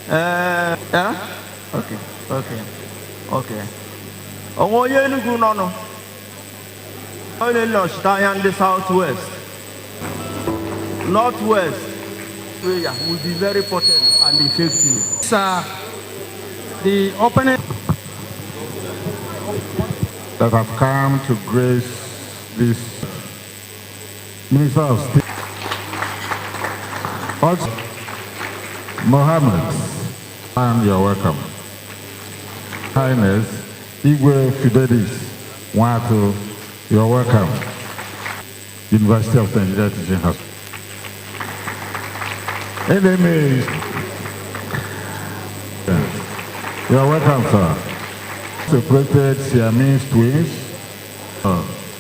Yeah? Okay, okay, okay. Onye Enugu nọ nọ. Onye nọchite in the southwest. Northwest prayer will be very potent and effective. Sir, the opening that have come to grace this Minister of State. Also, Mohammed, and you're welcome. Highness, Igwe Fidelis Watu, you're welcome. University of Nigeria Teaching Hospital. Enemies, you're welcome, sir. Separated Siamese twins,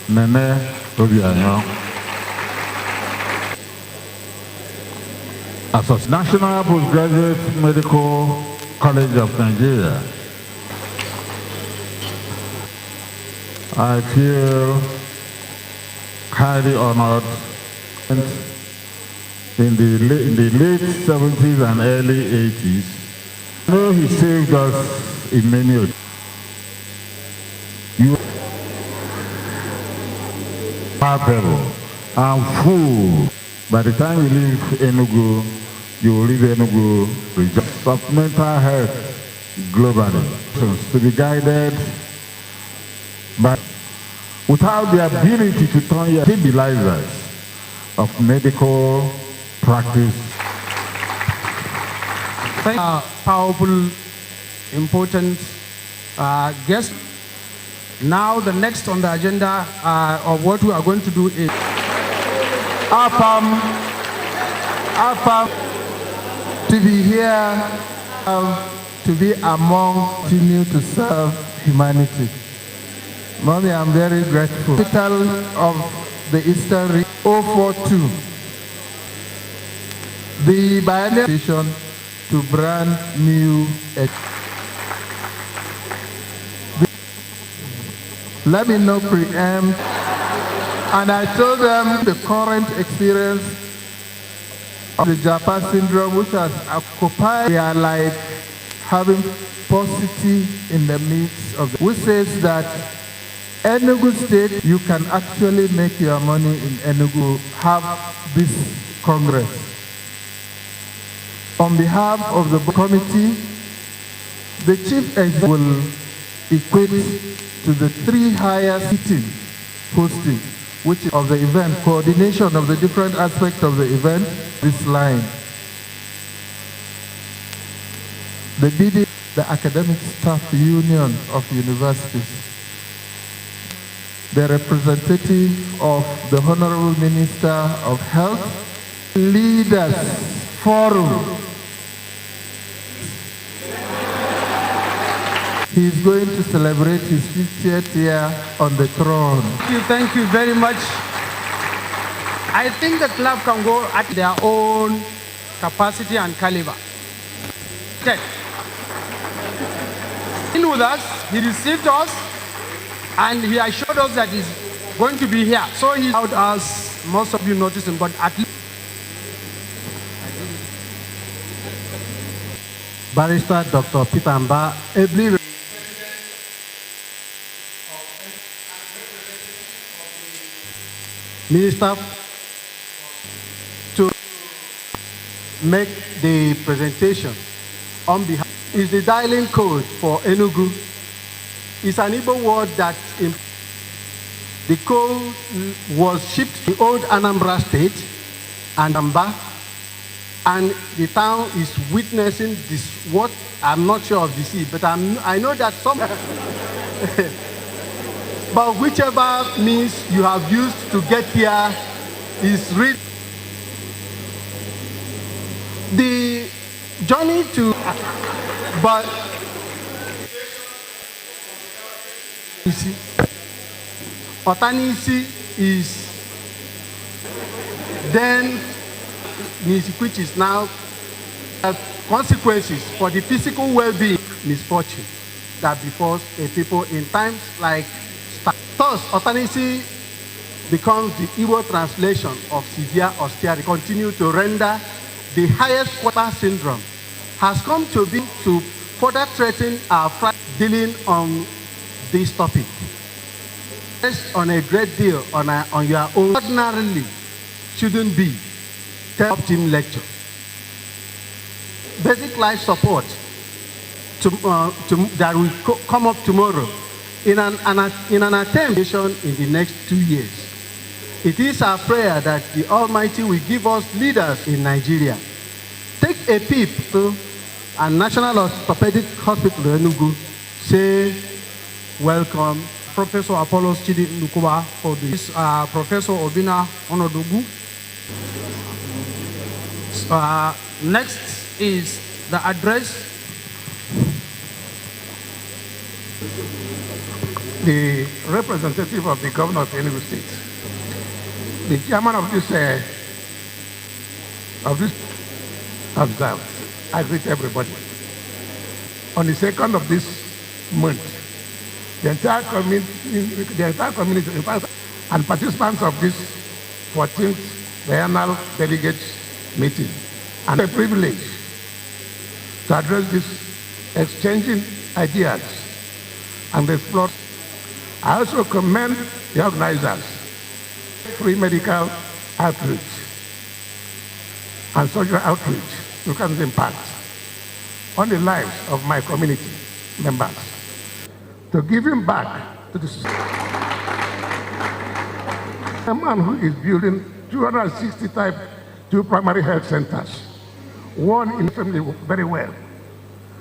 Nene Obianyo. As National Postgraduate Medical College of Nigeria, I feel highly honored. In the late 70s and early 80s, I know he saved us in many ways. You are capable and full. By the time you leave Enugu, you will leave Enugu rejoiced of mental health globally. To be guided by, without the ability to turn your stabilizers of medical practice. Thank you, powerful, important guest. Now the next on the agenda of what we are going to do is AFAM to be here, to be among, continue to serve humanity. Mommy, I'm very grateful. Capital of the Eastern region, 042. The biennial vision to brand new. Let me not preempt. And I told them the current experience of the Japan syndrome, which has occupied their life, having paucity in the midst of which says that Enugu State, you can actually make your money in Enugu, have this Congress. On behalf of the committee, the chief executive will equate to the three highest sitting hosting, which is of the event, coordination of the different aspects of the event, this line. The BD, the Academic Staff Union of Universities, the representative of the Honorable Minister of Health, Leaders Forum. He is going to celebrate his 50th year on the throne. Thank you very much. I think the club can go at their own capacity and caliber. Okay. In with us, he received us, and he assured us that he's going to be here. So he allowed us, most of you noticed him, but at least Barrister Dr. Peter Mba, ably Minister to make the presentation on behalf is the dialing code for Enugu. It's an Igbo word that the code was shipped to the old Anambra State and Amba, and the town is witnessing this, what I'm not sure of the sea, but I know that some but whichever means you have used to get here is real. The journey to, but Otanisi is then which is now consequences for the physical well-being misfortune that befalls a people in times like thus, Otanisi becomes the Igbo translation of severe austerity, continue to render the highest quarter syndrome has come to be to further threaten our dealing on this topic. Based on a great deal on your own, ordinarily shouldn't be team lecture. Basic life support that will come up tomorrow in an attempt in the next 2 years. It is our prayer that the Almighty will give us leaders in Nigeria. Take a peep to a National Orthopedic Hospital in Enugu. Say, welcome. Professor Apollos Chidi Ndukuba for this, Professor Obina Onodogu. Next is the address. The representative of the governor of Enugu State, the chairman of this observe. I greet everybody. On the 2nd of this month, the entire community, in fact, and participants of this 14th biennial delegates meeting, and a privilege to address this, exchanging ideas and explore. I also commend the organizers, free medical outreach and social outreach to can impact on the lives of my community members, to giving back to the society. A man who is building 260 2 primary health centers, one in family very well,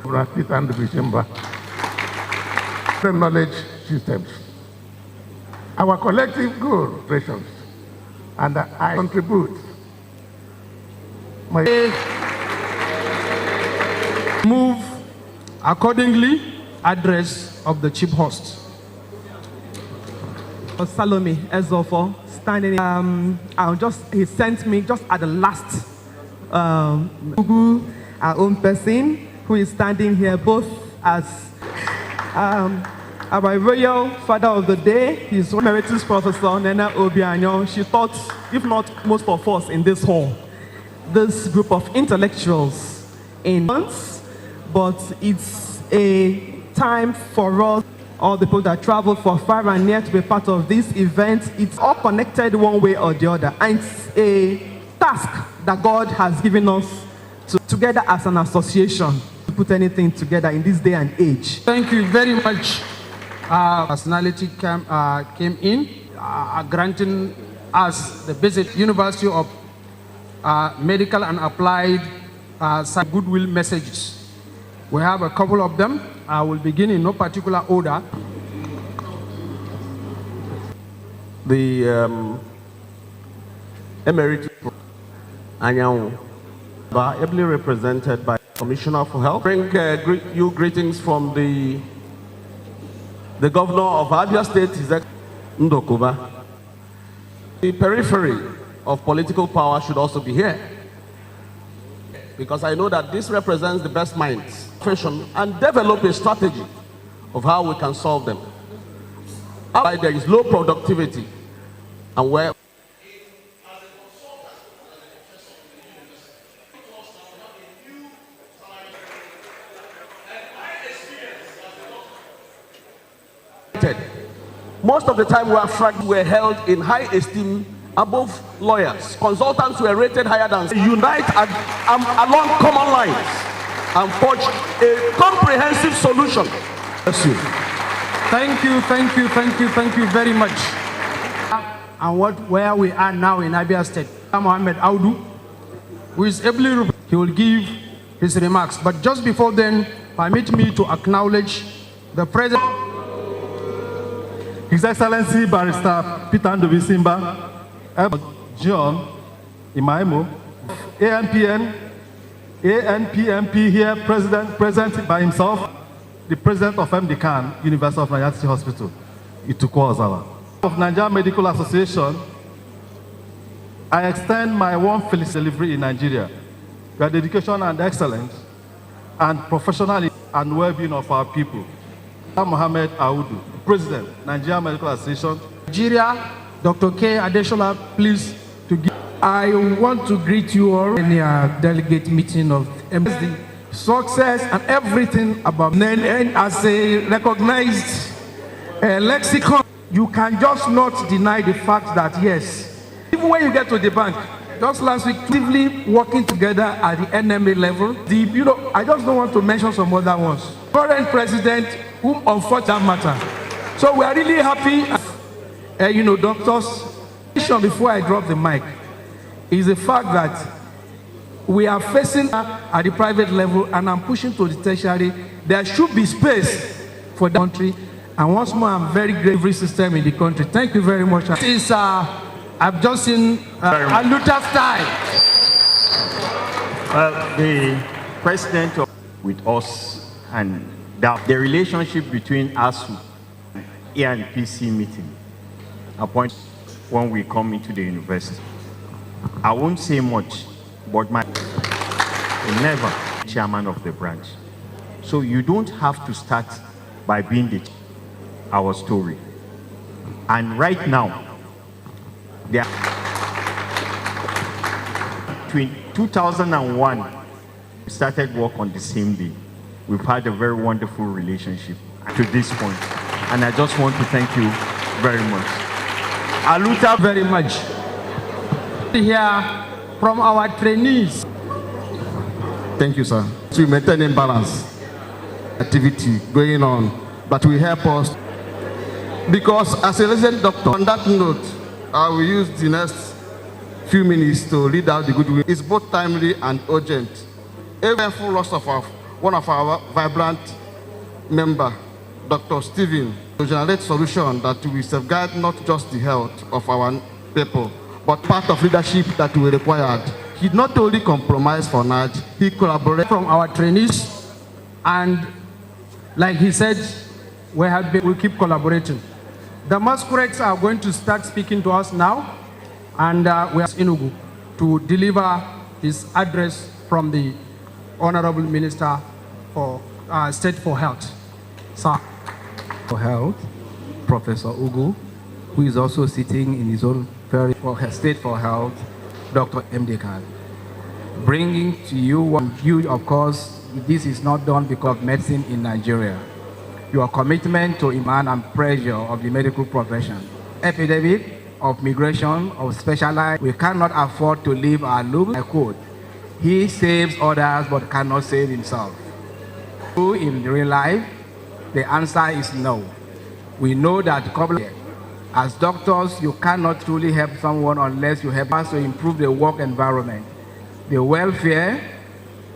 and December, knowledge systems. Our collective goal, operations, and I contribute my move accordingly. Address of the chief host. Salome Ezofo standing. He sent me just at the last. Our own person who is standing here, both as our royal father of the day, his emeritus professor Nena Obianyo. She thought, if not most of us in this hall, this group of intellectuals in months, but it's a time for us, all the people that travel for far and near, to be part of this event. It's all connected one way or the other, and it's a task that God has given us together as an association to put anything together in this day and age. Thank you very much. Personality came in, granting us the basic University of Medical and Applied goodwill messages. We have a couple of them. I will begin in no particular order. The emeritus Anyanwu, ably represented by Commissioner for Health, bring you greetings from the governor of Abia State, His Excellency Ndokuba. The periphery of political power should also be here, because I know that this represents the best minds and develop a strategy of how we can solve them. Why there is low productivity and where most of the time were held in high esteem above lawyers. Consultants were rated higher than unite along common lines and forge a comprehensive solution. Thank you very much. And where we are now in Abia State, Mohammed Audu, who is ably, he will give his remarks. But just before then, permit me to acknowledge the President. His Excellency Barrister Peter Ndubisimba, John Imaimo, ANPMP here, present by himself, the President of MDCAN, University of Nigeria Hospital, Itukwa Ozawa. Of Nigerian Medical Association, I extend my warm felicitations delivery in Nigeria. Your dedication and excellence and professionalism and well-being of our people. Mohammed Audu, President, Nigerian Medical Association. Nigeria, Dr. K. Adeshola, please to give. I want to greet you all in your delegate meeting of MSD success and everything about and as a recognized lexicon, you can just not deny the fact that yes, even when you get to the bank, just last week, actively working together at the NMA level. I just don't want to mention some other ones. Current president, whom unfortunately matter. So we are really happy. Doctors. Before I drop the mic, is the fact that we are facing at the private level, and I'm pushing to the tertiary. There should be space for the country. And once more, I'm very grateful for every system in the country. Thank you very much. This is, I've just seen Aluta's time. Well, the president with us and the relationship between ASU and PC meeting, a point when we come into the university. I won't say much, but never chairman of the branch. So you don't have to start by being our story. And right now, between 2001, we started work on the same day. We've had a very wonderful relationship to this point. And I just want to thank you very much. Aluta very much. Here from our trainees. Thank you, sir. To maintain a balance, activity going on, but will help us. Because as a resident doctor, on that note, I will use the next few minutes to read out the goodwill. It's both timely and urgent. A painful loss of one of our vibrant member, Dr. Stephen, to generate solution that will safeguard not just the health of our people, but part of leadership that we required. He not only compromised for NAJ, he collaborated from our trainees, and like he said, we keep collaborating. The masquerades are going to start speaking to us now, and we ask Enugu to deliver his address from the Honorable Minister for State for Health. Sir. For Health, Professor Ugu, who is also sitting in his own very State for Health, Dr. MDCAN. Bringing to you, of course, this is not done because of medicine in Nigeria. Your commitment to demand and pressure of the medical profession. Epidemic of migration, of specialized, we cannot afford to leave our loops. I quote, he saves others but cannot save himself. True in real life, the answer is no. We know that as doctors, you cannot truly help someone unless you help us to improve the work environment, the welfare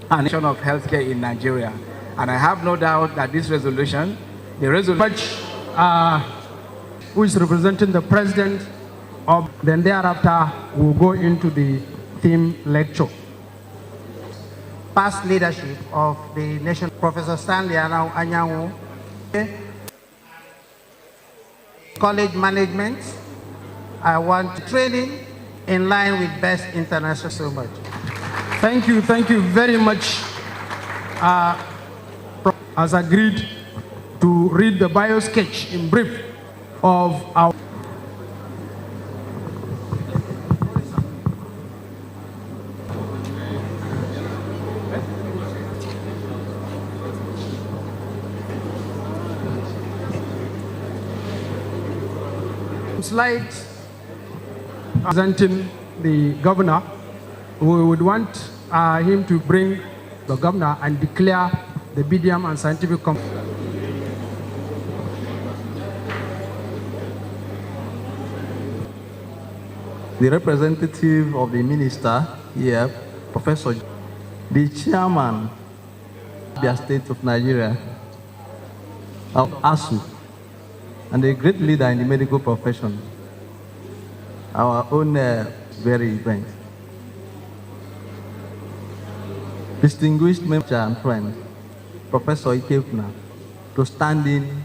and of healthcare in Nigeria. And I have no doubt that this resolution, who is representing the president of, then thereafter we'll go into the theme lecture. Past leadership of the nation, Professor Stanley Anyanwu, college management. I want training in line with best international so much. Thank you very much. As agreed to read the bio sketch in brief of our slide presenting the governor. We would want him to bring the governor and declare the BDM and scientific conference. The representative of the minister here, Professor, the chairman of the state of Nigeria, of ASU, and a great leader in the medical profession, our own very event. Distinguished member and friend, Professor Ikefuna, to stand in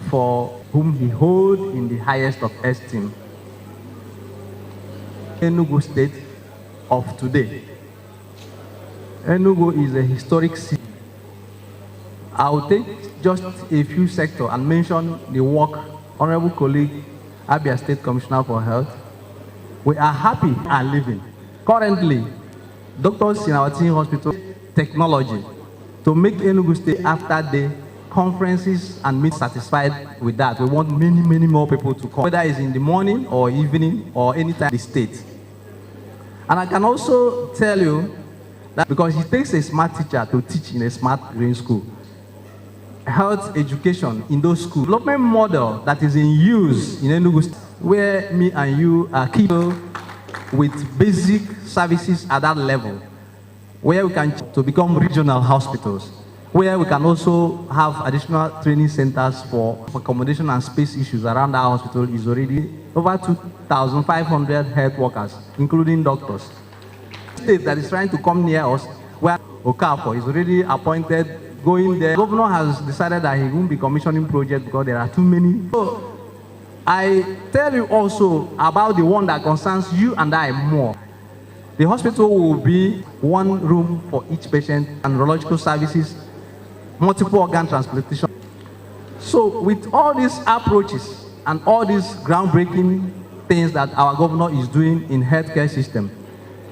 for whom he holds in the highest of esteem. Enugu State of today. Enugu is a historic city. I'll take just a few sectors and mention the work Honorable colleague, Abia State Commissioner for Health. We are happy and living. Currently, doctors in our team hospital, technology, to make Enugu State, after the conferences and meet satisfied with that, we want many more people to come, whether it's in the morning or evening or anytime in the state. And I can also tell you that because it takes a smart teacher to teach in a smart green school, health education in those schools, development model that is in use in Enugu State, where me and you are keeping with basic services at that level, where we can to become regional hospitals, where we can also have additional training centers for accommodation and space issues around our hospital, is already over 2,500 health workers, including doctors. State that is trying to come near us, where Okafor is already appointed, going there. The governor has decided that he won't be commissioning projects because there are too many. So I tell you also about the one that concerns you and I more. The hospital will be one room for each patient and neurological services, multiple organ transplantation. So with all these approaches and all these groundbreaking things that our governor is doing in healthcare system,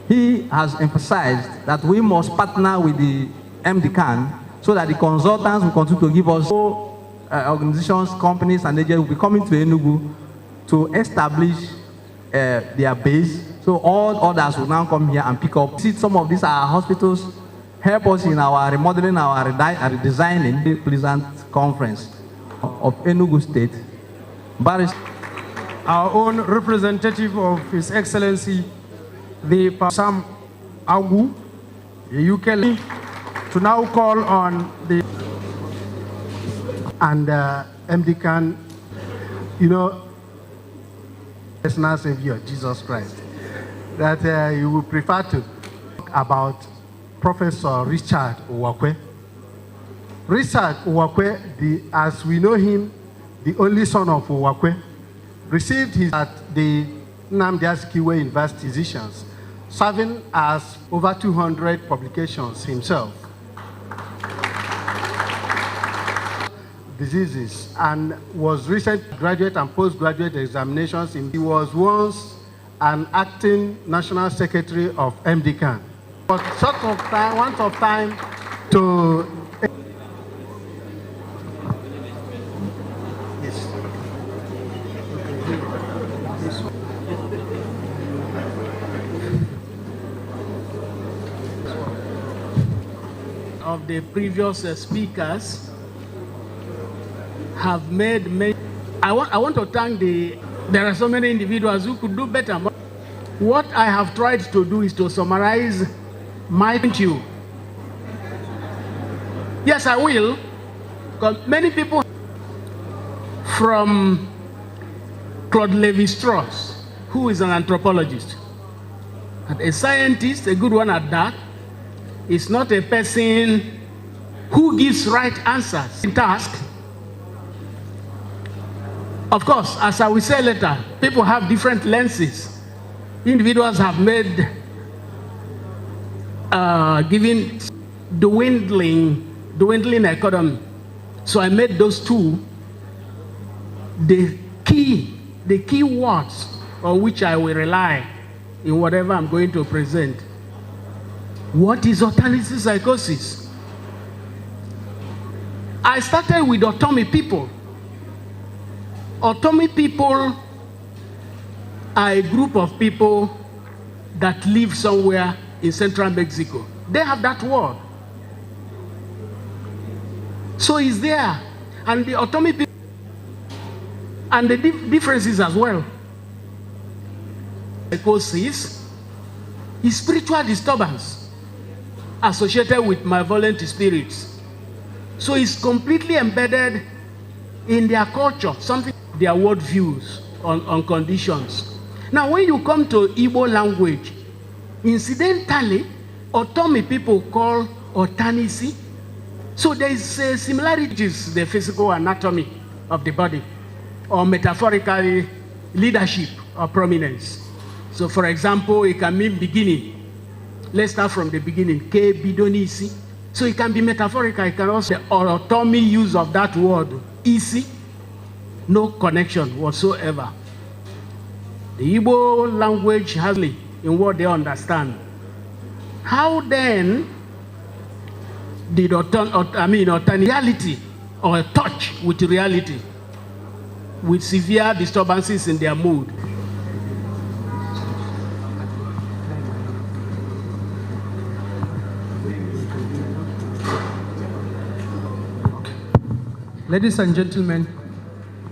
he has emphasized that we must partner with the MDCAN so that the consultants will continue to give us organizations, companies, and agents will be coming to Enugu to establish their base. So all others will now come here and pick up. See, some of these are hospitals, help us in our remodeling, our redesigning. The pleasant conference of Enugu State. Our own representative of His Excellency, the Sam Agu, the UK, to now call on the and MDCAN, you know, personal Savior, Jesus Christ, that you would prefer to talk about Professor Richard Uwakwe. Richard Uwakwe, as we know him, the only son of Uwakwe, received his at the Nnamdi Azikiwe University physicians, serving as over 200 publications himself. Diseases, and was recent graduate and postgraduate examinations. He was once an acting national secretary of MDCAN. But short of time, want of time to of the previous speakers have made many. I want to thank there are so many individuals who could do better. What I have tried to do is to summarize my point. Yes, I will. Because many people, from Claude Lévi-Strauss, who is an anthropologist, and a scientist, a good one at that, is not a person who gives right answers in task. Of course, as I will say later, people have different lenses. Individuals have made, giving dwindling economy. So I made those two the key words on which I will rely in whatever I'm going to present. What is Otanisi psychosis? I started with Otomi people. Otomi people are a group of people that live somewhere in central Mexico. They have that word. So it's there. And the Otomi people, and the differences as well. Psychosis is spiritual disturbance associated with malevolent spirits. So it's completely embedded in their culture, something, their worldviews on conditions. Now, when you come to Igbo language, incidentally, Otomi people call Otanisi. So there is a similarity, the physical anatomy of the body, or metaphorically, leadership or prominence. So, for example, it can mean beginning. Let's start from the beginning. Ke bidonisi. So it can be metaphorical. It can also, or Otomi use of that word, isi. No connection whatsoever. The Igbo language has in what they understand. How then did reality or a touch with reality, with severe disturbances in their mood. Ladies and gentlemen,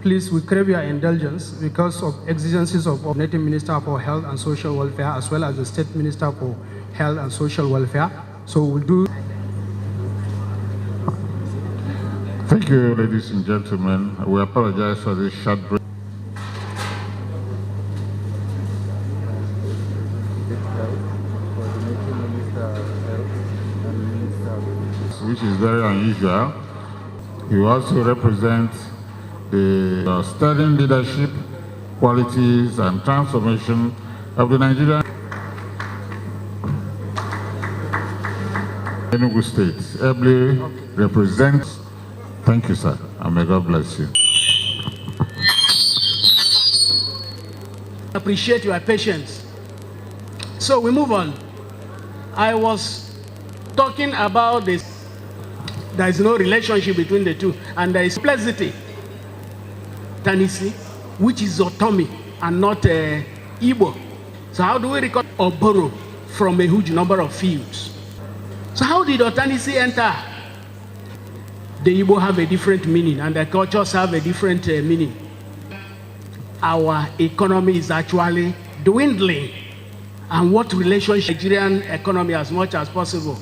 please, we crave your indulgence because of exigencies of the Native Minister for Health and Social Welfare, as well as the State Minister for Health and Social Welfare. So we'll do. Thank you, ladies and gentlemen. We apologize for this short break, which is very unusual. You also represent the sterling leadership, qualities, and transformation of the Nigerian Enugu State. Ably represents. Thank you, sir, and may God bless you. Appreciate your patience. So we move on. I was talking about this. There is no relationship between the two, and there is complexity. Otanisi, which is Otomi and not Igbo. So how do we record or borrow from a huge number of fields? So how did Otanisi enter? The Igbo have a different meaning, and the cultures have a different meaning. Our economy is actually dwindling, and what relationship Nigerian economy as much as possible.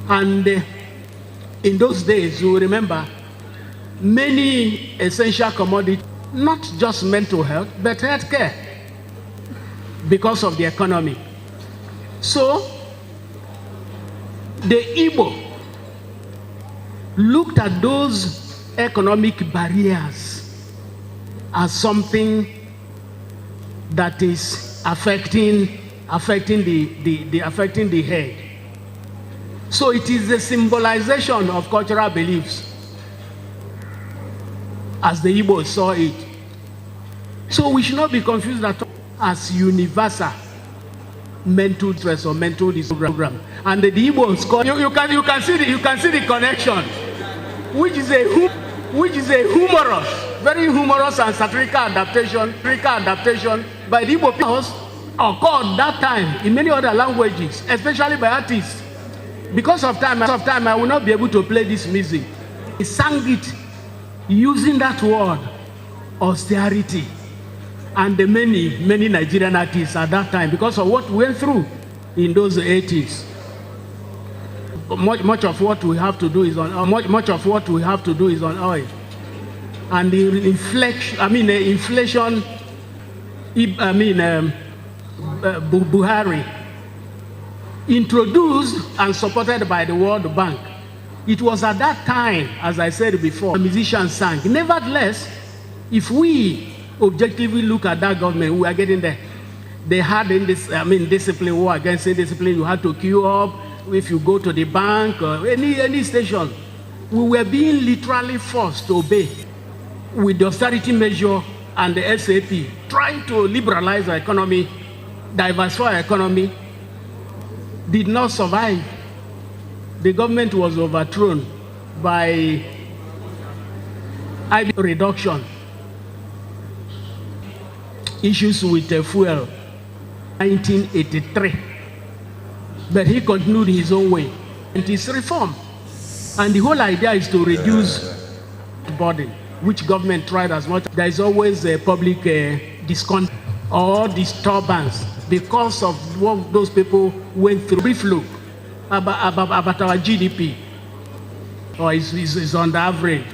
And in those days, you remember, many essential commodities, not just mental health, but healthcare, because of the economy. So, the Igbo looked at those economic barriers as something that is affecting the head. So it is a symbolization of cultural beliefs, as the Igbo saw it. So we should not be confused at all as universal mental stress or mental disorder program. And the Igbos call you can see the connection, which is a humorous, very humorous and satirical adaptation by the Igbo people, occurred that time in many other languages, especially by artists. Because of time, I will not be able to play this music. He sang it using that word, austerity, and the many Nigerian artists at that time, because of what we went through in those 80s. Much of what we have to do is on oil, and the inflation. Buhari, introduced and supported by the World Bank. It was at that time, as I said before, the musicians sang. Nevertheless, if we objectively look at that government, we are getting there. They had discipline, war against indiscipline. You had to queue up. If you go to the bank or any station, we were being literally forced to obey with the austerity measure and the SAP, trying to liberalize our economy, diversify our economy, did not survive. The government was overthrown by IB reduction, issues with fuel, 1983. But he continued his own way. It is reform. And the whole idea is to reduce the burden, which government tried as much. There is always a public discontent or disturbance because of what those people went through. Brief look about our GDP, or is on the average.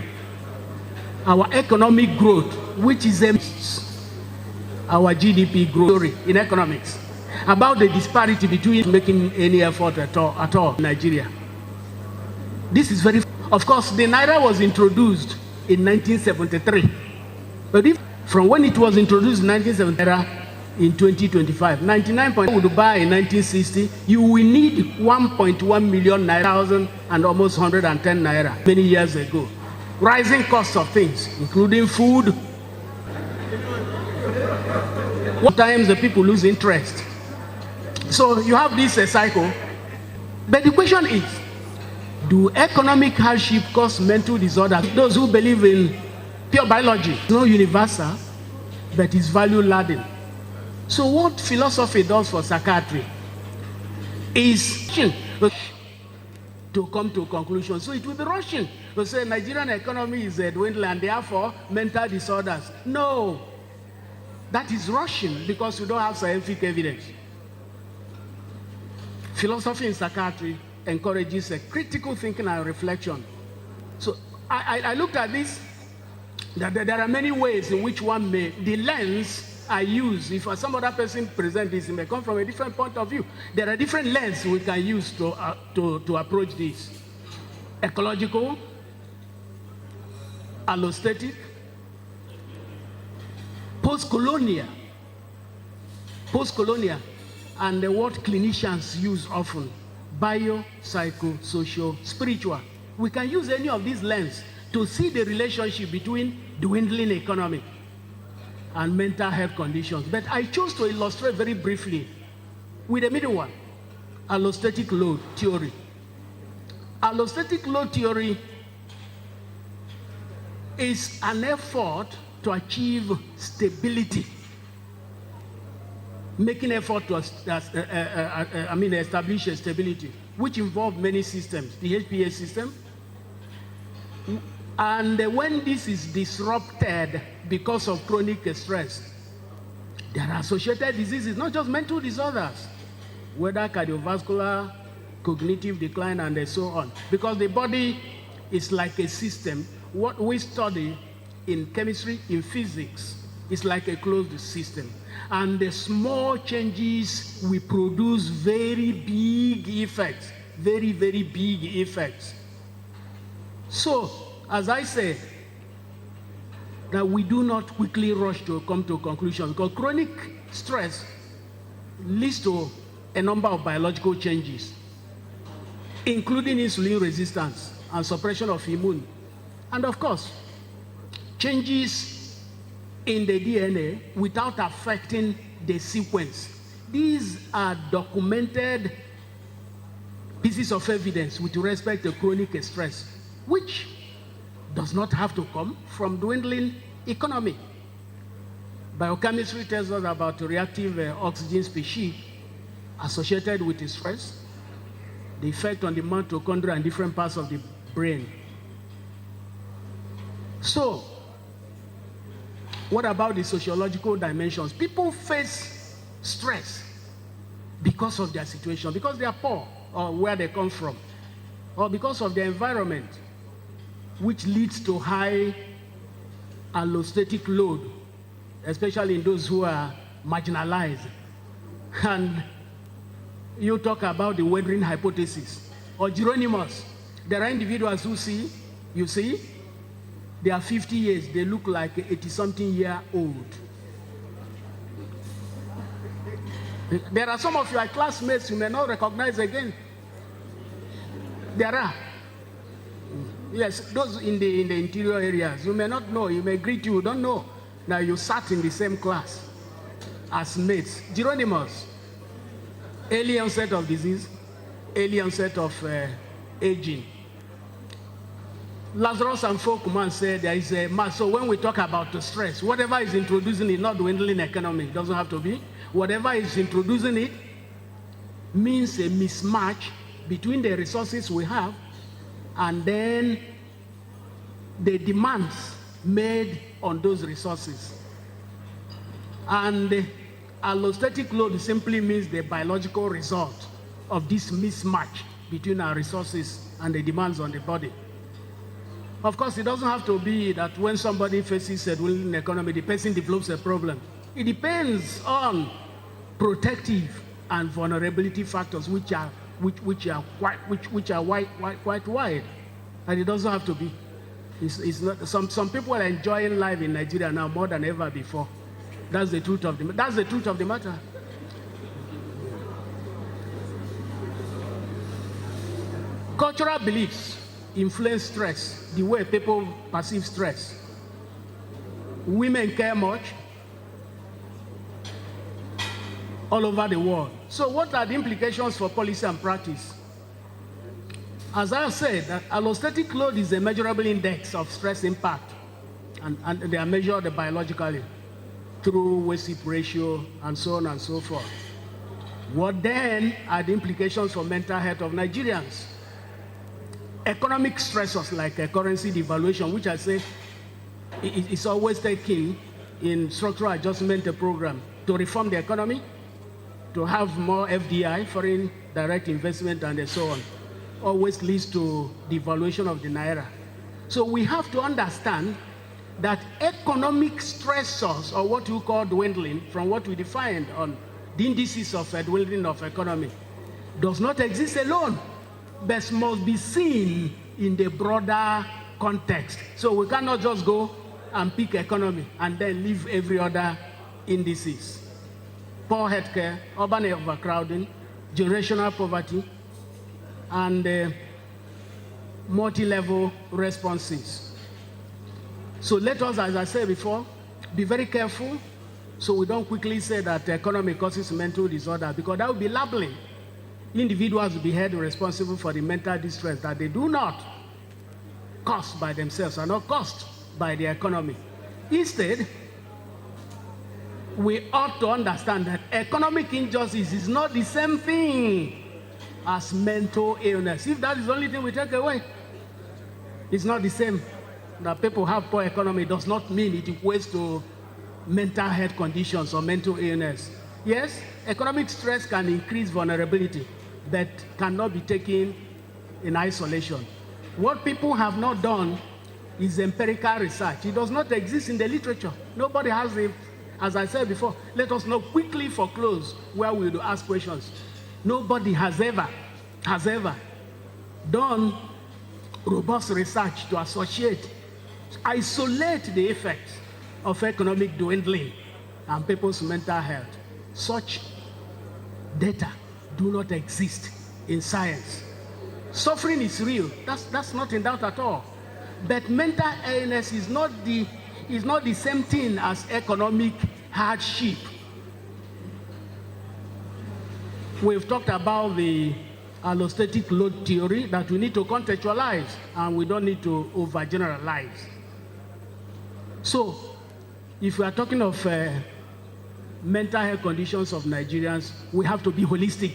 Our economic growth, which is our GDP growth in economics, about the disparity between making any effort at all in Nigeria. This is very, of course, the Naira was introduced in 1973. But if from when it was introduced in 1973 in 2025, 99 would buy in 1960, you will need 1.1 million naira and almost 110 naira many years ago. Rising costs of things, including food. Sometimes the people lose interest. So you have this cycle. But the question is, Do economic hardship cause mental disorder? Those who believe in pure biology, it's not universal, but it's value laden. So what philosophy does for psychiatry is to come to a conclusion. So it will be rushing to say Nigerian economy is dwindling and therefore mental disorders. No, that is rushing because we don't have scientific evidence. Philosophy in psychiatry encourages a critical thinking and reflection. So I looked at this, that there are many ways in which one may, the lens I use, if some other person presents this, it may come from a different point of view. There are different lenses we can use to approach this. Ecological, allostatic, post-colonial, and the word clinicians use often, bio, psycho, social, spiritual. We can use any of these lenses to see the relationship between dwindling economy and mental health conditions. But I chose to illustrate very briefly with the middle one, allostatic load theory. Allostatic load theory is an effort to achieve stability, making effort to establish a stability, which involves many systems, the HPA system. And when this is disrupted because of chronic stress, there are associated diseases, not just mental disorders, whether cardiovascular, cognitive decline, and so on. Because the body is like a system. What we study in chemistry, in physics, is like a closed system. And the small changes will produce very big effects, very, very big effects. So, as I said, that we do not quickly rush to come to a conclusion, because chronic stress leads to a number of biological changes, including insulin resistance and suppression of immune. And of course, changes in the DNA without affecting the sequence. These are documented pieces of evidence with respect to chronic stress, which does not have to come from dwindling economy. Biochemistry tells us about reactive oxygen species associated with stress, the effect on the mitochondria and different parts of the brain. So, what about the sociological dimensions? People face stress because of their situation, because they are poor, or where they come from, or because of their environment, which leads to high allostatic load, especially in those who are marginalized. And you talk about the weathering hypothesis, or Geronimus. There are individuals who see, you see, they are 50 years, they look like 80-something year old. There are some of your classmates you may not recognize again. There are. Yes, those in the interior areas, you may not know, you may greet you, don't know. Now you sat in the same class as mates. Geronimus, early onset of disease, early onset of aging. Lazarus and Folkman said there is a mass. So when we talk about the stress, whatever is introducing it, not dwindling economy, it doesn't have to be. Whatever is introducing it means a mismatch between the resources we have and then the demands made on those resources. And the allostatic load simply means the biological result of this mismatch between our resources and the demands on the body. Of course, it doesn't have to be that when somebody faces a dwindling economy, the person develops a problem. It depends on protective and vulnerability factors, which are quite wide, and it doesn't have to be. It's not. Some people are enjoying life in Nigeria now more than ever before. That's the truth of the matter. Cultural beliefs influence stress, the way people perceive stress. Women care much all over the world. So what are the implications for policy and practice? As I said, that allostatic load is a measurable index of stress impact, and they are measured biologically through waste-heat ratio and so on and so forth. What then are the implications for mental health of Nigerians? Economic stressors like currency devaluation, which I say is always taken in structural adjustment program to reform the economy, to have more FDI, foreign direct investment, and so on, always leads to devaluation of the naira. So we have to understand that economic stressors, or what you call dwindling, from what we defined on the indices of dwindling of economy, does not exist alone, but must be seen in the broader context. So we cannot just go and pick economy and then leave every other indices. Poor healthcare, urban overcrowding, generational poverty, and multi-level responses. So let us, as I said before, be very careful so we don't quickly say that the economy causes mental disorder, because that would be labeling. Individuals will be held responsible for the mental distress that they do not cause by themselves, are not caused by the economy. Instead, we ought to understand that economic injustice is not the same thing as mental illness. If that is the only thing we take away, it's not the same. That people have poor economy does not mean it equates to mental health conditions or mental illness. Yes, economic stress can increase vulnerability, but cannot be taken in isolation. What people have not done is empirical research. It does not exist in the literature. Nobody has it. As I said before, let us not quickly foreclose where we will ask questions. Nobody has ever done robust research to isolate the effects of economic dwindling and people's mental health. Such data do not exist in science. Suffering is real. That's not in doubt at all. But mental illness is not the same thing as economic hardship. We've talked about the allostatic load theory that we need to contextualize, and we don't need to overgeneralize. So, if we are talking of mental health conditions of Nigerians, we have to be holistic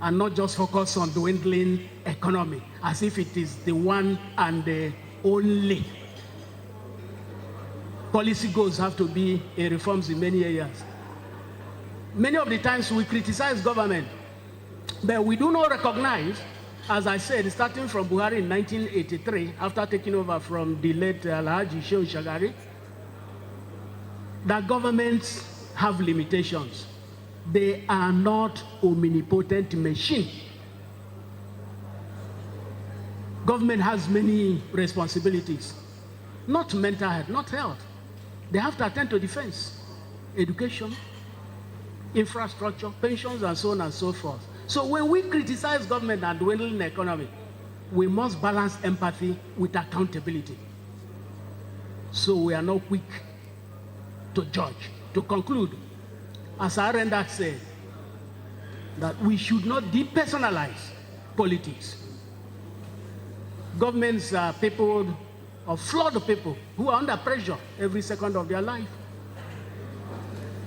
and not just focus on dwindling economy as if it is the one and the only. Policy goals have to be reforms in many areas. Many of the times we criticize government, but we do not recognize, as I said, starting from Buhari in 1983, after taking over from the late Alhaji Shehu Shagari, that governments have limitations. They are not omnipotent machine. Government has many responsibilities, not mental health, not health. They have to attend to defense, education, infrastructure, pensions, and so on and so forth. So when we criticize government and dwindling economy, we must balance empathy with accountability. So we are not quick to judge. To conclude, as Arendak said, that we should not depersonalize politics. Governments are people, or flawed people, who are under pressure every second of their life.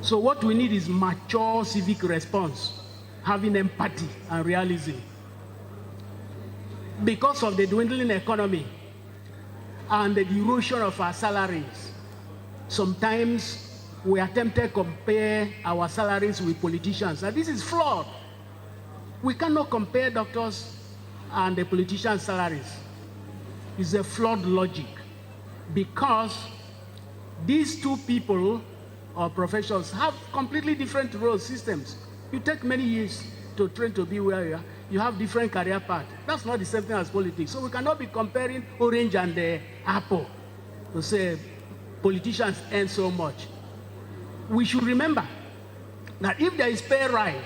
So what we need is mature civic response, having empathy and realism. Because of the dwindling economy and the erosion of our salaries, sometimes we are tempted to compare our salaries with politicians, and this is flawed. We cannot compare doctors and the politicians' salaries. It's a flawed logic, because these two people or professions have completely different role systems. You take many years to train to be where you are. You have different career paths. That's not the same thing as politics. So we cannot be comparing orange and the apple to say politicians earn so much. We should remember that if there is pay rise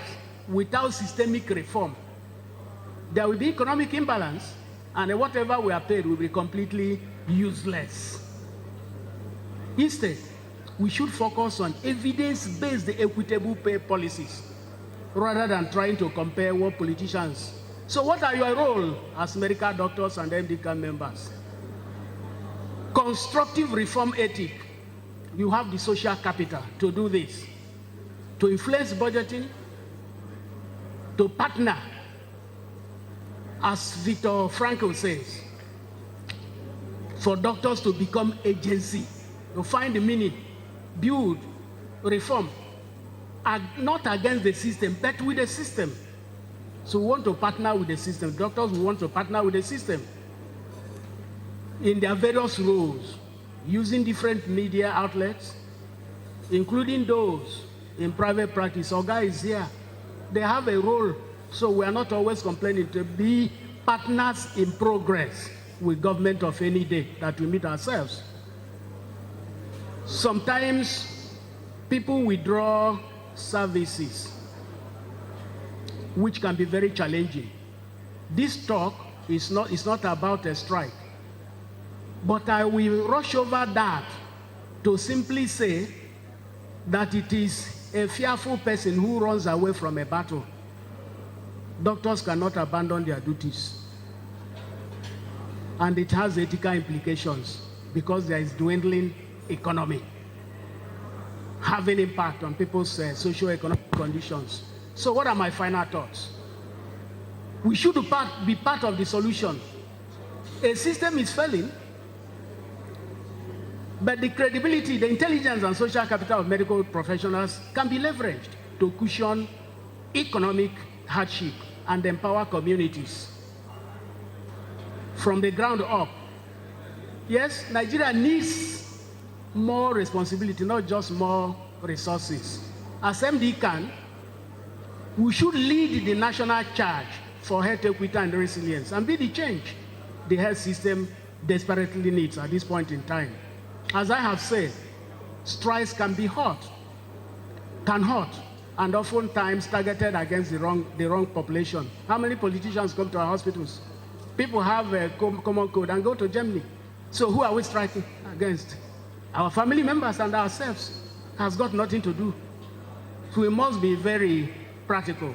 without systemic reform, there will be economic imbalance, and whatever we are paid will be completely useless. Instead, we should focus on evidence-based equitable pay policies rather than trying to compare what politicians So what are your role as medical doctors and MDCAN members? Constructive reform ethic. You have the social capital to do this, to influence budgeting, to partner, as Viktor Frankl says, for doctors to become agency, to find the meaning, build, reform, not against the system, but with the system. So we want to partner with the system. Doctors, we want to partner with the system in their various roles, using different media outlets, including those in private practice. Oga is here. They have a role, so we are not always complaining, to be partners in progress with government of any day that we meet ourselves. Sometimes people withdraw services, which can be very challenging. This talk is not about a strike, but I will rush over that to simply say that it is a fearful person who runs away from a battle. Doctors cannot abandon their duties. And it has ethical implications because there is dwindling economy, having impact on people's socioeconomic conditions. So what are my final thoughts? We should be part of the solution. A system is failing, but the credibility, the intelligence and social capital of medical professionals can be leveraged to cushion economic hardship and empower communities from the ground up. Yes, Nigeria needs more responsibility, not just more resources. As MDCAN, we should lead the national charge for health equity and resilience and be the change the health system desperately needs at this point in time. As I have said, strikes can hurt, and oftentimes targeted against the wrong population. How many politicians come to our hospitals? People have a common code and go to Germany. So who are we striking against? Our family members and ourselves. Has got nothing to do. So we must be very practical.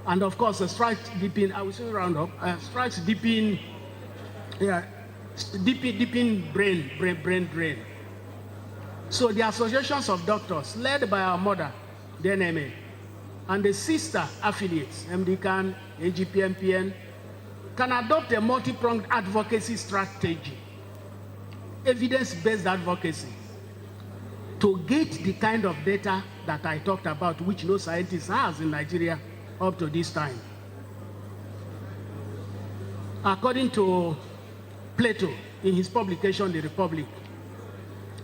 And of course, strikes deepen, I will soon round up, strikes deepen, deepen brain drain. So the associations of doctors, led by our mother, the NMA, and the sister affiliates, MDCAN, AGP, MPN, can adopt a multi-pronged advocacy strategy, evidence-based advocacy, to get the kind of data that I talked about, which no scientist has in Nigeria up to this time. According to Plato, in his publication, The Republic,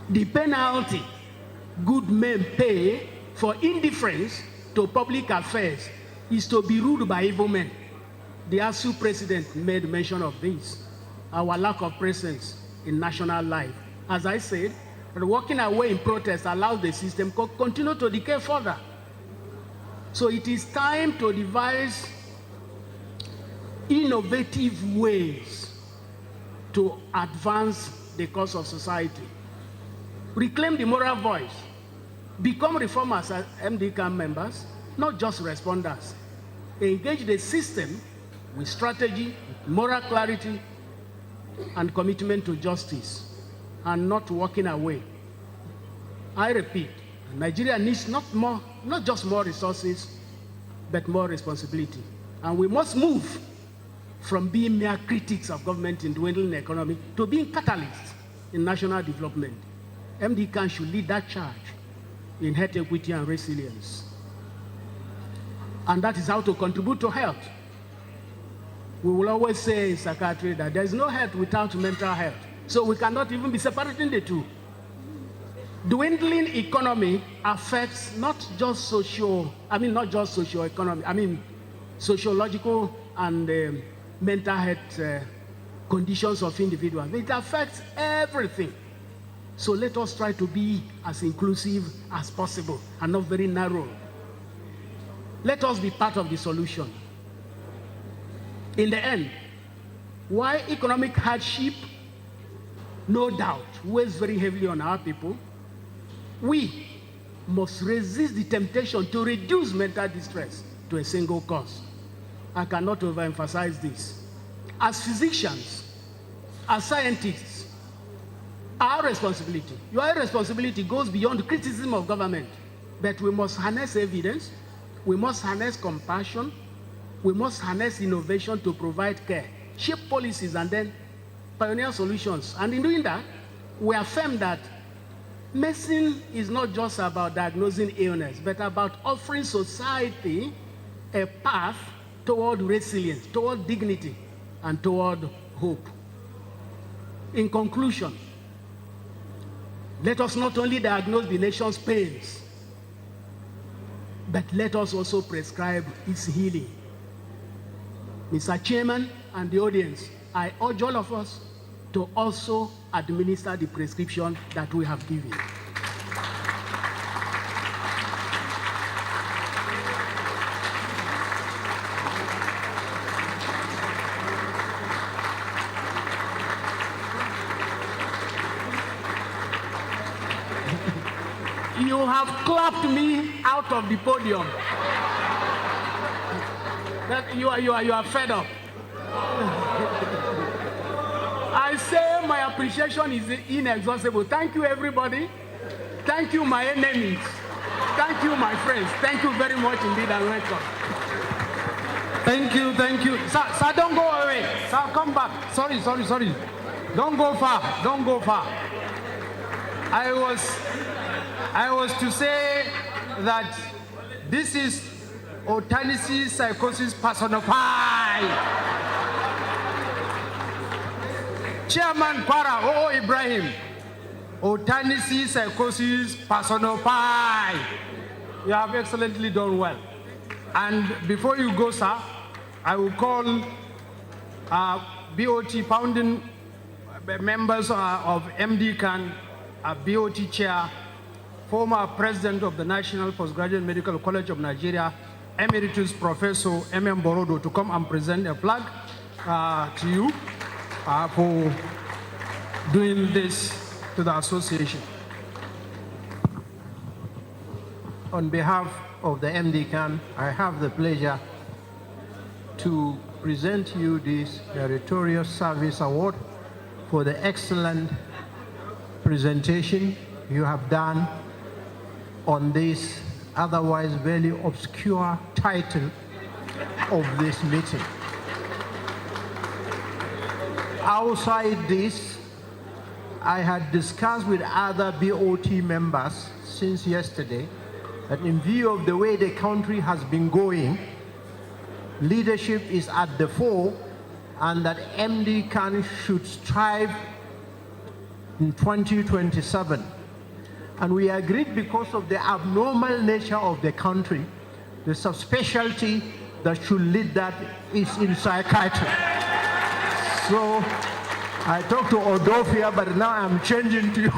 the penalty good men pay for indifference to public affairs is to be ruled by evil men. The ASU president made mention of this, our lack of presence in national life. As I said, walking away in protest allows the system to continue to decay further. So it is time to devise innovative ways to advance the cause of society. Reclaim the moral voice. Become reformers as MDCAN members, not just responders. Engage the system with strategy, moral clarity, and commitment to justice, and not walking away. I repeat, Nigeria needs not just more resources, but more responsibility. And we must move from being mere critics of government in dwindling economy to being catalysts in national development. MDCAN should lead that charge in health equity and resilience. And that is how to contribute to health. We will always say in psychiatry that there is no health without mental health. So we cannot even be separating the two. Dwindling economy affects not just sociological and mental health conditions of individuals. It affects everything. So let us try to be as inclusive as possible and not very narrow. Let us be part of the solution. In the end, while economic hardship, no doubt, weighs very heavily on our people, we must resist the temptation to reduce mental distress to a single cause. I cannot overemphasize this. As physicians, as scientists, our responsibility, your responsibility goes beyond criticism of government. But we must harness evidence, we must harness compassion, we must harness innovation to provide care, shape policies, and then pioneer solutions. And in doing that, we affirm that medicine is not just about diagnosing illness, but about offering society a path toward resilience, toward dignity, and toward hope. In conclusion, let us not only diagnose the nation's pains, but let us also prescribe its healing. Mr. Chairman and the audience, I urge all of us to also administer the prescription that we have given. You have clapped me out of the podium. That you are fed up. I say my appreciation is inexhaustible. Thank you, everybody. Thank you, my enemies. Thank you, my friends. Thank you very much indeed, and welcome. Thank you, thank you. Sir, don't go away. Sir, come back. Sorry. Don't go far. Don't go far. I was to say that this is Otanisi psychosis personified. Chairman Para Ibrahim, Otanisi psychosis personified. You have excellently done well. And before you go, sir, I will call BOT founding members of MDCAN, BOT chair, former president of the National Postgraduate Medical College of Nigeria, Emeritus Professor M.M. Borodo, to come and present a flag to you for doing this to the association. On behalf of the MDCAN, I have the pleasure to present you this Meritorious Service Award for the excellent presentation you have done on this otherwise very obscure title of this meeting. Outside this, I had discussed with other BOT members since yesterday that in view of the way the country has been going, leadership is at the fore, and that MDCAN should strive in 2027. And we agreed because of the abnormal nature of the country, the subspecialty that should lead that is in psychiatry. So I talked to Odofia, but now I'm changing to you.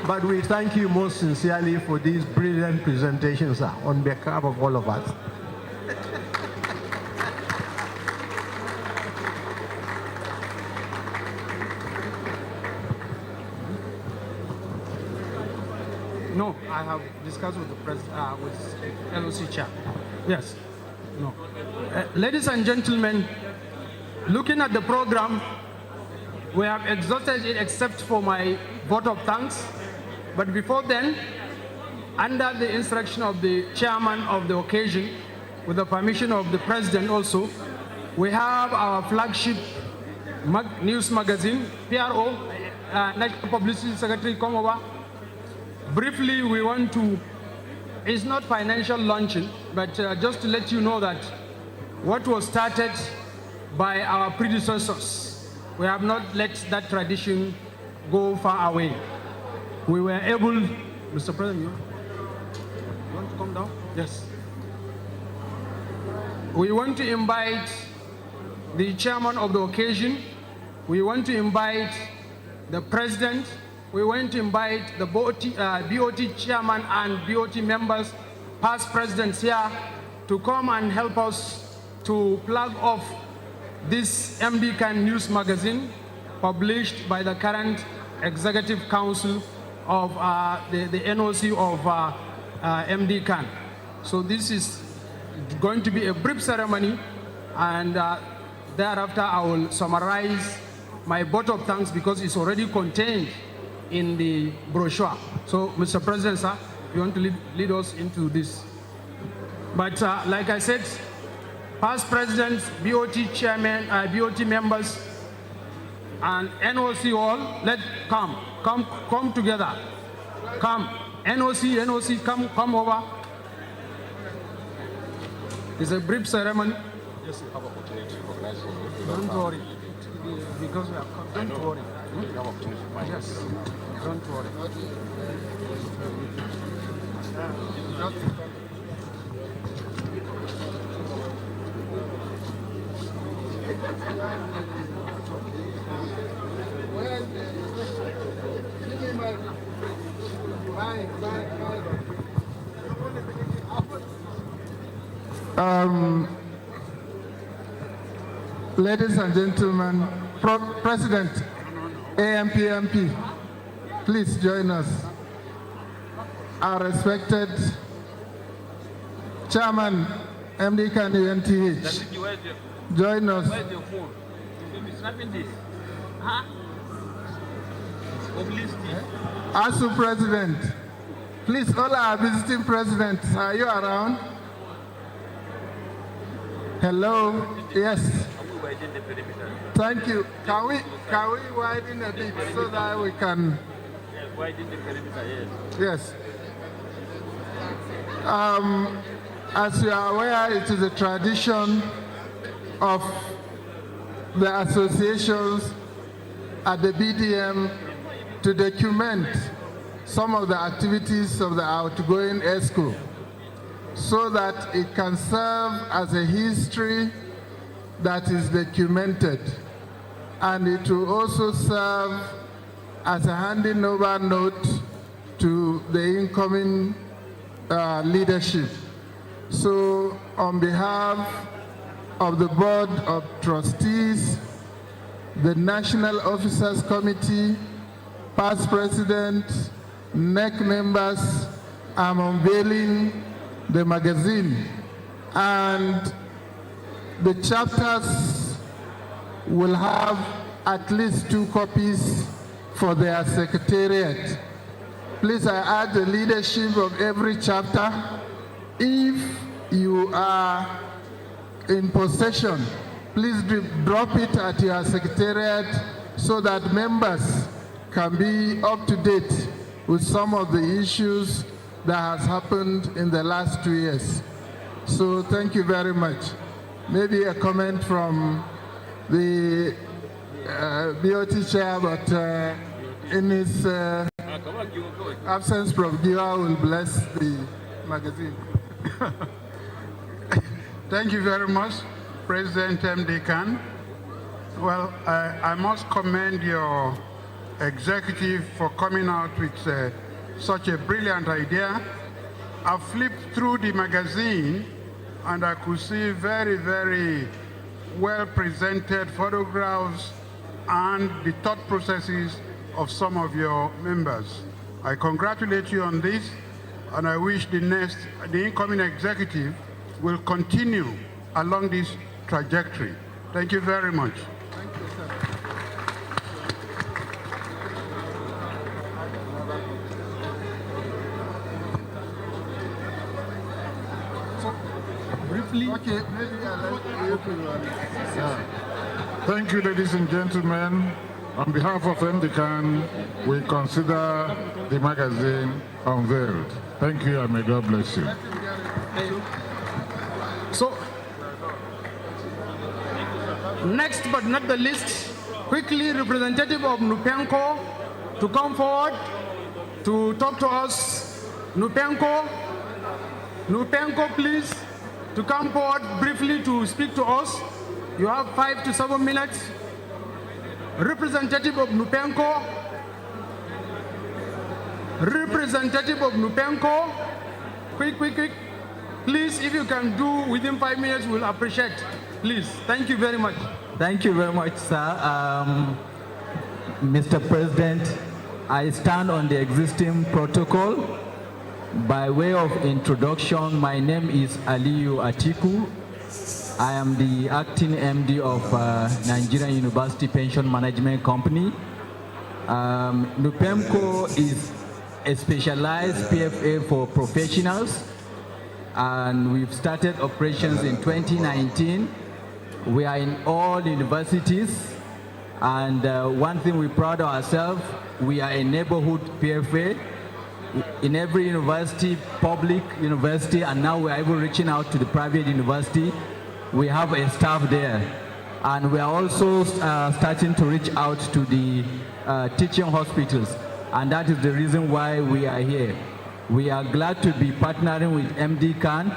But we thank you most sincerely for these brilliant presentations, sir, on behalf of all of us. No, I have discussed with the president, with LOC chair. Yes. No. Ladies and gentlemen, looking at the program, we have exhausted it except for my vote of thanks. But before then, under the instruction of the chairman of the occasion, with the permission of the president also, we have our flagship news magazine, PRO, National Publicity Secretary, come over. Briefly, we want to, it's not financial launching, but just to let you know that what was started by our predecessors, we have not let that tradition go far away. We were able, Mr. President, you want to come down? Yes. We want to invite the chairman of the occasion. We want to invite the president. We want to invite the BOT chairman and BOT members, past presidents here, to come and help us to plug off this MDCAN news magazine published by the current Executive Council of the NOC of MDCAN. So this is It's going to be a brief ceremony, and thereafter I will summarize my vote of thanks because it's already contained in the brochure. So, Mr. President, sir, you want to lead us into this. But like I said, past presidents, BOT chairman, BOT members, and NOC all, come together. Come, NOC, come over. It's a brief ceremony. Yes, you have opportunity to recognize him. Don't worry, because we have come. Don't worry. You have opportunity to find Yes, don't worry. Ladies and gentlemen, President AMPMP, please join us. Our respected Chairman MDCAN UNTH, join us. Where's your phone? You'll be snapping this. Huh? ASU President, please, all our visiting presidents, are you around? Hello, yes. Thank you. Can we widen a bit so that we can? Yes, widen the perimeter, Yes. yes. As you are aware, it is a tradition of the associations at the BDM to document some of the activities of the outgoing ESCO so that it can serve as a history that is documented, and it will also serve as a handing over note to the incoming leadership. So on behalf of the Board of Trustees, the National Officers Committee, past president, NEC members, I'm unveiling the magazine, and the chapters will have at least 2 copies for their secretariat. Please, I ask the leadership of every chapter, if you are in possession, please drop it at your secretariat so that members can be up to date with some of the issues that has happened in the last 2 years. So thank you very much. Maybe a comment from the BOT chair, but in his absence, Prof. Giwa will bless the magazine. Thank you very much, President MDCAN. Well, I must commend your executive for coming out with such a brilliant idea. I flipped through the magazine and I could see very, very well presented photographs and the thought processes of some of your members. I congratulate you on this, and I wish the incoming executive will continue along this trajectory. Thank you very much. Thank you, sir. Briefly. Okay, maybe I'll let you Thank you, ladies and gentlemen. On behalf of MDCAN, we consider the magazine unveiled. Thank you, and may God bless you. So, next but not the least, quickly, representative of Nupenco to come forward to talk to us. Nupenco, please, to come forward briefly to speak to us. You have 5 to 7 minutes. Representative of Nupenco. Quick. Please, if you can do within 5 minutes, we'll appreciate. Please, thank you very much. Thank you very much, sir. Mr. President, I stand on the existing protocol By way of introduction, my name is Aliyu Atiku. I am the acting MD of Nigerian University Pension Management Company. NUPEMCO is a specialized PFA for professionals, and we've started operations in 2019. We are in all universities, and one thing we're proud of ourselves, we are a neighborhood PFA. In every university, public university, and now we're even reaching out to the private university. We have a staff there. And we are also starting to reach out to the teaching hospitals. And that is the reason why we are here. We are glad to be partnering with MDCAN,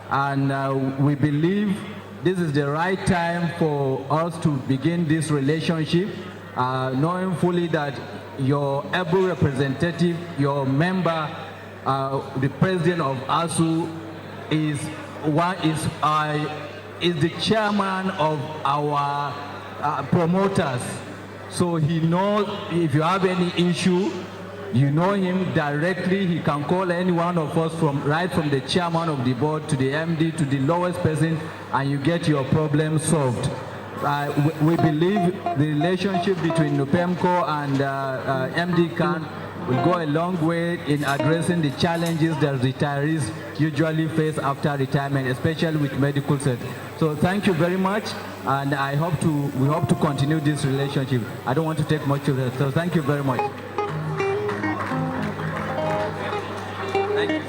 and we believe this is the right time for us to begin this relationship, knowing fully that your able representative, your member, the president of ASU is the chairman of our promoters. So he knows if you have any issue, you know him directly. He can call any one of us right from the chairman of the board to the MD to the lowest person, and you get your problem solved. We believe the relationship between NUPEMCO and MDCAN will go a long way in addressing the challenges that retirees usually face after retirement, especially with medical set. So thank you very much, and we hope to continue this relationship. I don't want to take much of that, so thank you very much. Thank you.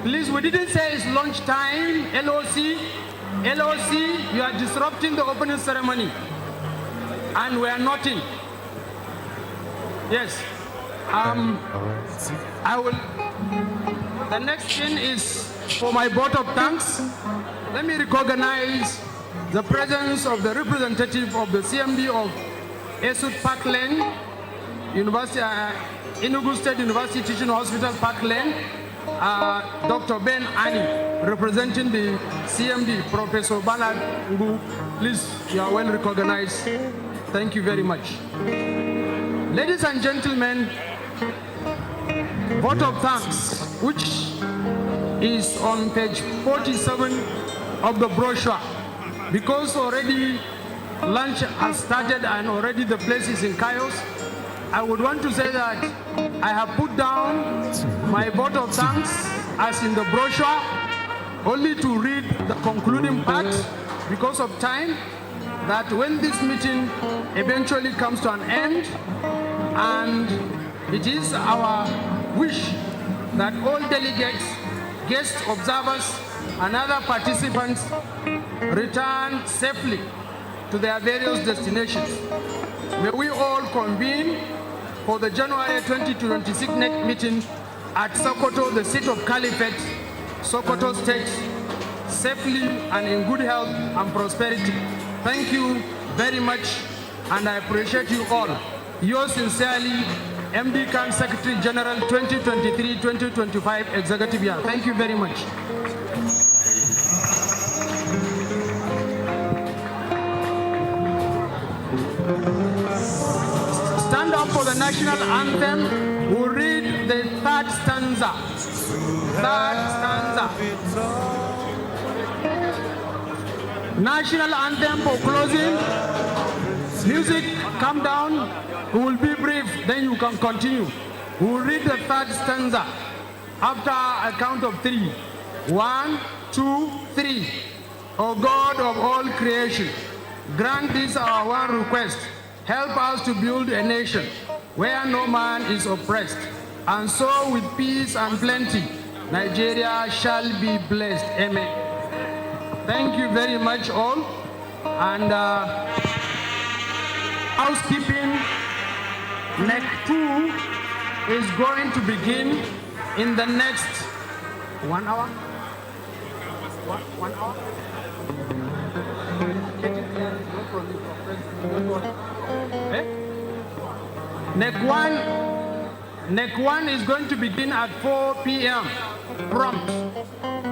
Please, we didn't say it's lunchtime, LOC, you are disrupting the opening ceremony, and we are nothing. Yes. The next thing is for my vote of thanks. Let me recognize the presence of the representative of the CMD of Esut Park Lane, University, Enugu State University Teaching Hospital Park Lane, Dr. Ben Ani, representing the CMD, Professor Bernard Ngu. Please, you are well recognized. Thank you very much. Ladies and gentlemen, vote of thanks, which is on page 47 of the brochure. Because already lunch has started and already the place is in chaos, I would want to say that I have put down my vote of thanks as in the brochure, only to read the concluding part because of time, that when this meeting eventually comes to an end, and it is our wish that all delegates, guest observers, and other participants return safely to their various destinations. May we all convene for the January 2026 next meeting at Sokoto, the seat of Caliphate, Sokoto State, safely and in good health and prosperity. Thank you very much, and I appreciate you all. Yours sincerely, MDCAN Secretary General 2023-2025 Executive Year. Thank you very much. Stand up for the national anthem. We'll read the third stanza. National anthem for closing. Music, come down. We will be brief, then you can continue. We will read the third stanza after a count of 3. 1, 2, 3. O God of all creation, grant this our one request. Help us to build a nation where no man is oppressed, and so with peace and plenty, Nigeria shall be blessed. Amen. Thank you very much all. And housekeeping, NEC 2 is going to begin in the next 1 hour. 1 hour? NEC 1 is going to begin at 4 p.m. prompt.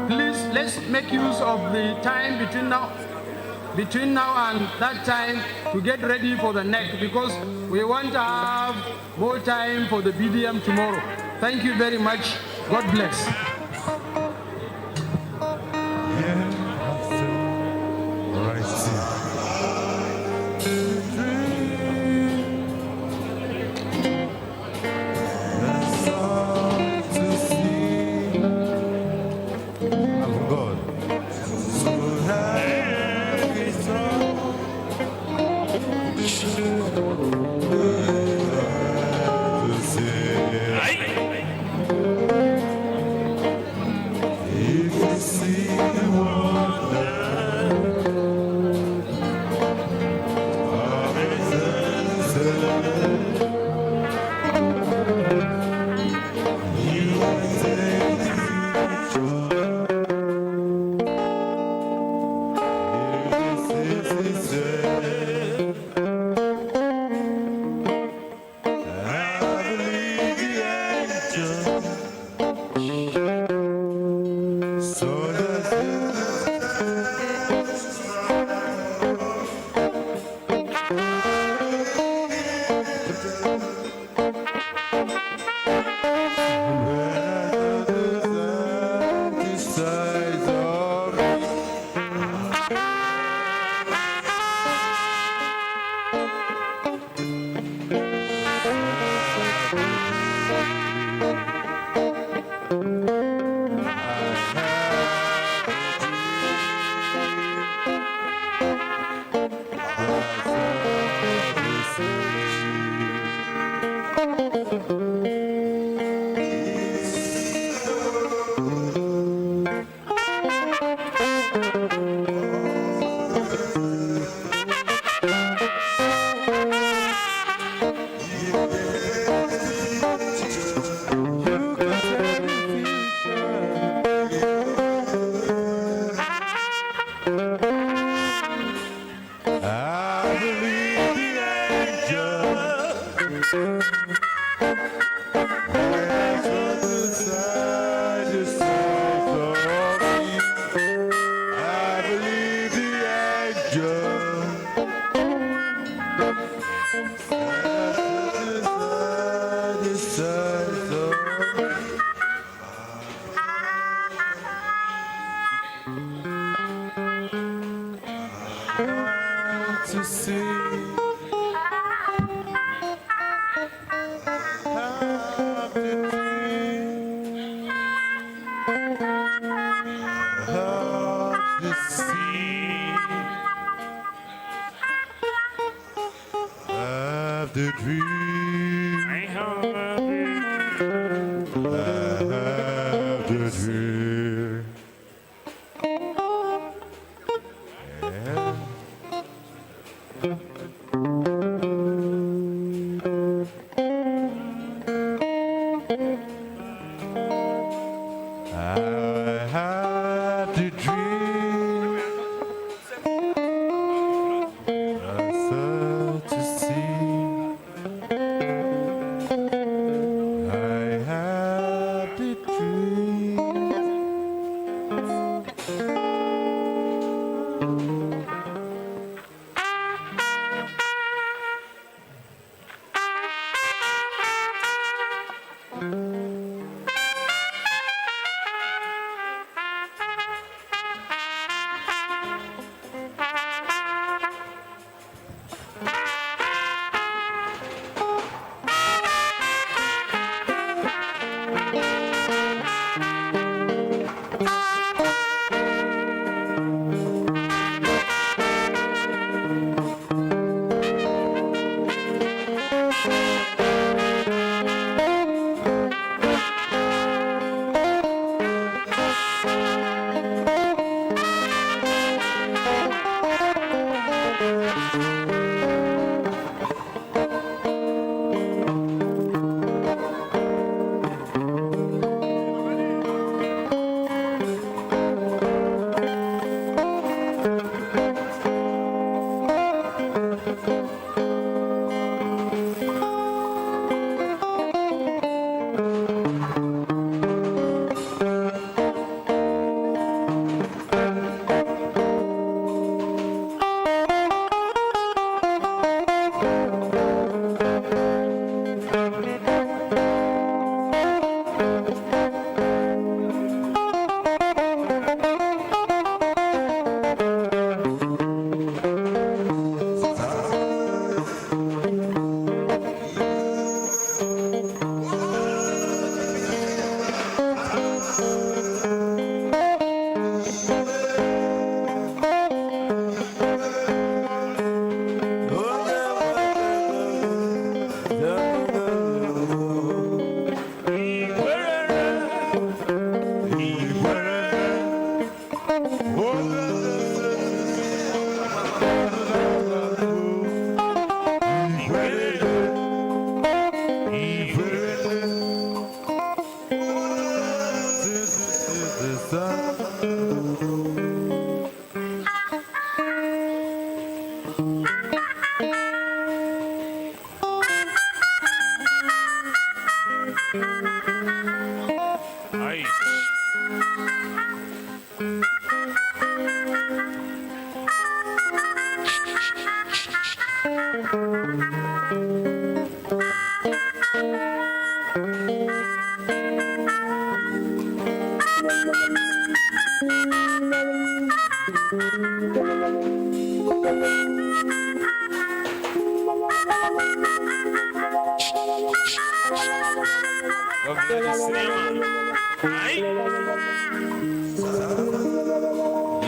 Please, let's make use of the time between now and that time to get ready for the NEC, because we want to have more time for the BDM tomorrow. Thank you very much. God bless.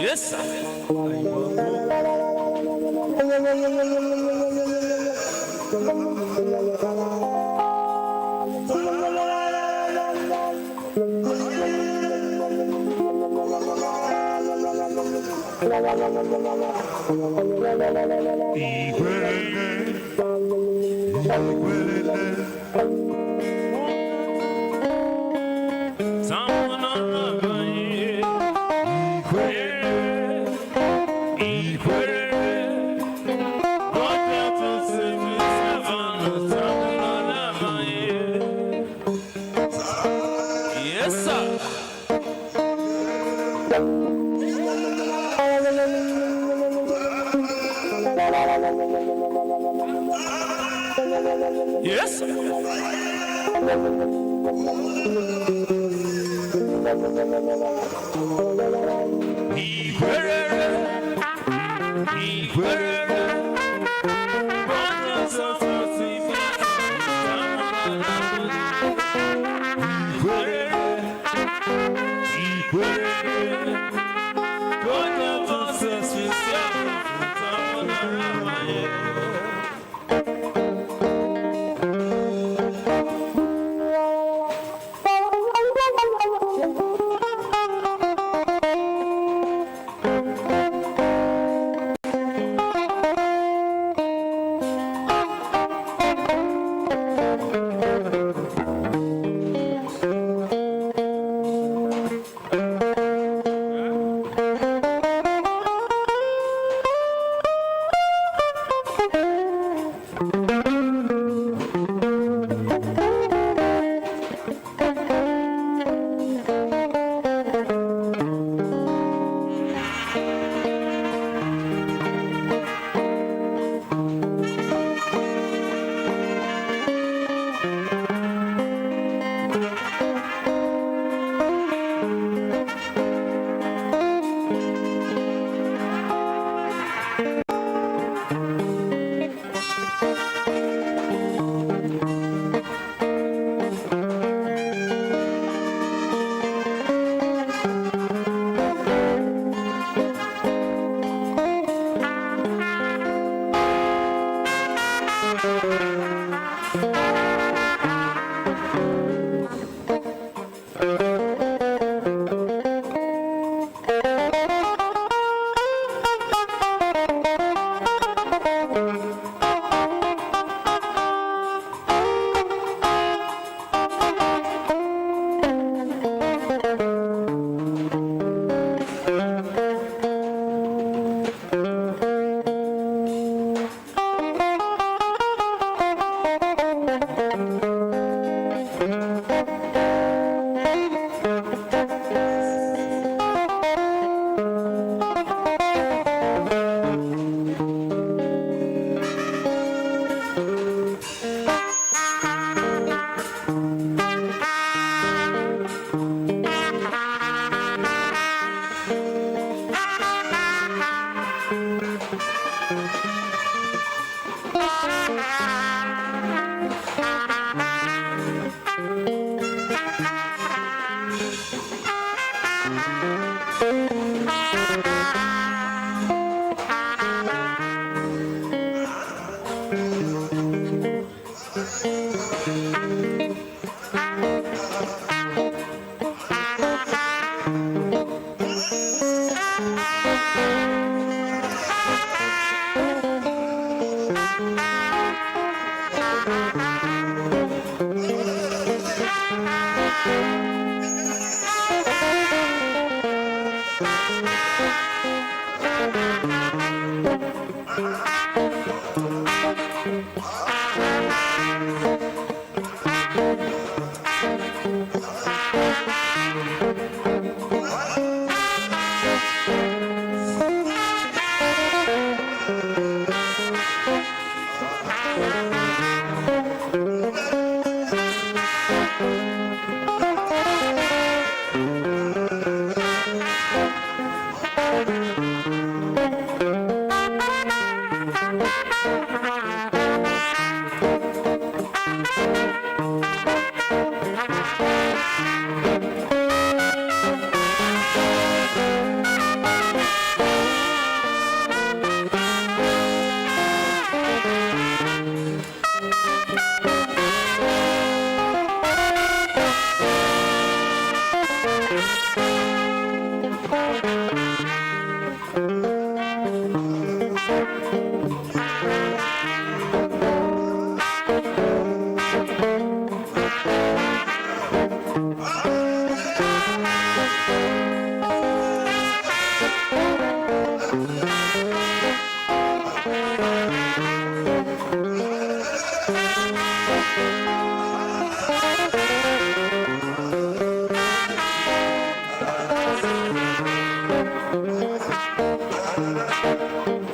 Yes, sir. Yes, sir. Yes, sir.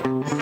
Thank you.